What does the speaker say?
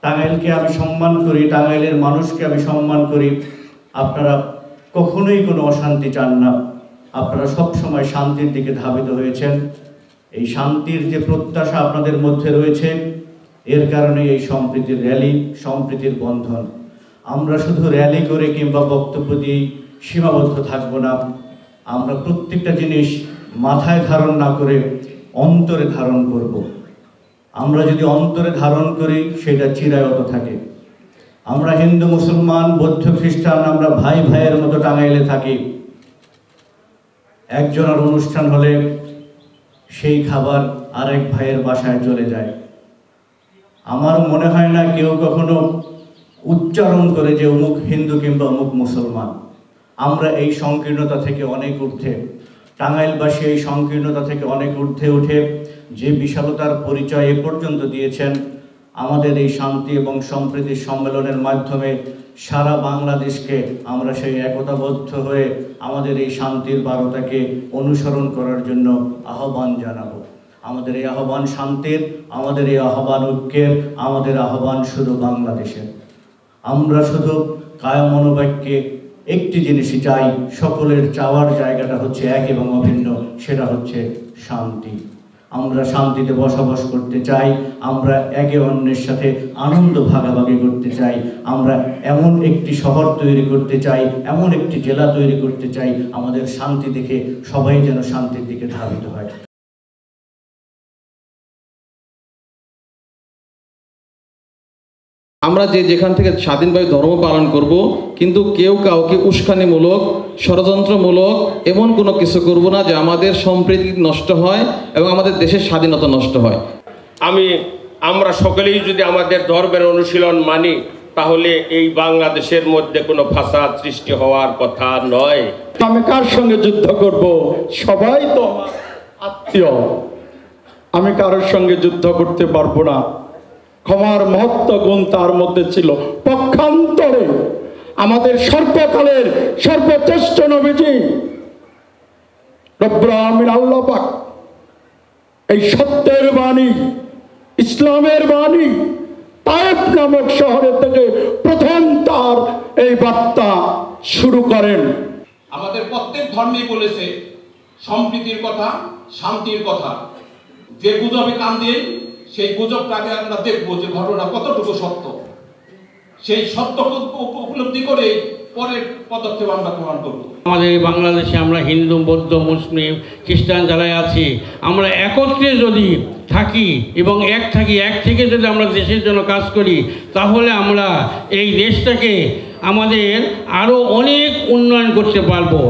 টাঙ্গাইলকে আমি সম্মান করি, টাঙ্গাইলের মানুষকে আমি সম্মান করি। আপনারা কখনোই কোনো অশান্তি চান না, আপনারা সব সময় শান্তির দিকে ধাবিত হয়েছেন। এই শান্তির যে প্রত্যাশা আপনাদের মধ্যে রয়েছে, এর কারণে এই সম্প্রীতির র্যালি, সম্প্রীতির বন্ধন। আমরা শুধু র্যালি করে কিংবা বক্তব্য দিয়েই সীমাবদ্ধ থাকব না। আমরা প্রত্যেকটা জিনিস মাথায় ধারণ না করে অন্তরে ধারণ করব। আমরা যদি অন্তরে ধারণ করি সেটা চিরায়ত থাকে। আমরা হিন্দু, মুসলমান, বৌদ্ধ, খ্রিস্টান, আমরা ভাই ভাইয়ের মতো টাঙ্গাইলে থাকি। একজনের অনুষ্ঠান হলে সেই খাবার আরেক ভাইয়ের বাসায় চলে যায়। আমার মনে হয় না কেউ কখনো উচ্চারণ করে যে অমুক হিন্দু কিংবা অমুক মুসলমান। আমরা এই সংকীর্ণতা থেকে অনেক ঊর্ধ্বে, টাঙ্গাইলবাসী এই সংকীর্ণতা থেকে অনেক ঊর্ধ্বে উঠে যে বিশালতার পরিচয় এ পর্যন্ত দিয়েছেন, আমাদের এই শান্তি এবং সম্প্রীতির সম্মেলনের মাধ্যমে সারা বাংলাদেশকে আমরা সেই একতাবদ্ধ হয়ে আমাদের এই শান্তির বার্তাকে অনুসরণ করার জন্য আহ্বান জানাবো। আমাদের এই আহ্বান শান্তির, আমাদের এই আহ্বান ঐক্যের, আমাদের আহ্বান শুধু বাংলাদেশের। আমরা শুধু কায়া মনোবাক্যে একটি জিনিসই চাই, সকলের চাওয়ার জায়গাটা হচ্ছে এক এবং অভিন্ন, সেটা হচ্ছে শান্তি। আমরা শান্তিতে বসবাস করতে চাই, আমরা একে অন্যের সাথে আনন্দ ভাগাভাগি করতে চাই, আমরা এমন একটি শহর তৈরি করতে চাই, এমন একটি জেলা তৈরি করতে চাই, আমাদের শান্তি দেখে সবাই যেন শান্তির দিকে ধাবিত হয়। আমরা যেখান থেকে স্বাধীনভাবে ধর্ম পালন করব, কিন্তু কেউ কাউকে উস্কানিমূলক, ষড়যন্ত্রমূলক এমন কোনো কিছু করব না যে আমাদের সম্প্রীতি নষ্ট হয় এবং আমাদের দেশের স্বাধীনতা নষ্ট হয়। আমরা সকলেই যদি আমাদের ধর্মের অনুশীলন মানি, তাহলে এই বাংলাদেশের মধ্যে কোনো ফাসাদ সৃষ্টি হওয়ার কথা নয়। আমি কার সঙ্গে যুদ্ধ করব? সবাই তো আমার আত্মীয়, আমি কারোর সঙ্গে যুদ্ধ করতে পারবো না। ক্ষমার মহত্ব গুণ তার মধ্যে ছিল। পক্ষান্তরে আমাদের সর্বকালের সর্বশ্রেষ্ঠ নবীজি রব্বুল আলামিন আল্লাহ পাক এই সত্যের বাণী, ইসলামের বাণী তায়েফ নামক শহরে থেকে প্রথম তার এই বার্তা শুরু করেন। আমাদের প্রত্যেক ধর্মেই বলেছে সম্প্রীতির কথা, শান্তির কথা। যে গুজবে কান দিয়ে সেই গুজবটাকে আমরা দেখবো যে ঘটনা কতটুকু সত্য, সেই সত্যকে উপলব্ধি করে পরের পদক্ষেপ আমরা প্রমাণ করব। আমাদের বাংলাদেশে আমরা হিন্দু, বৌদ্ধ, মুসলিম, খ্রিস্টান যারাই আছি, আমরা একত্রে যদি থাকি এবং এক থেকে যদি আমরা দেশের জন্য কাজ করি, তাহলে আমরা এই দেশটাকে আমাদের আরও অনেক উন্নয়ন করতে পারবো।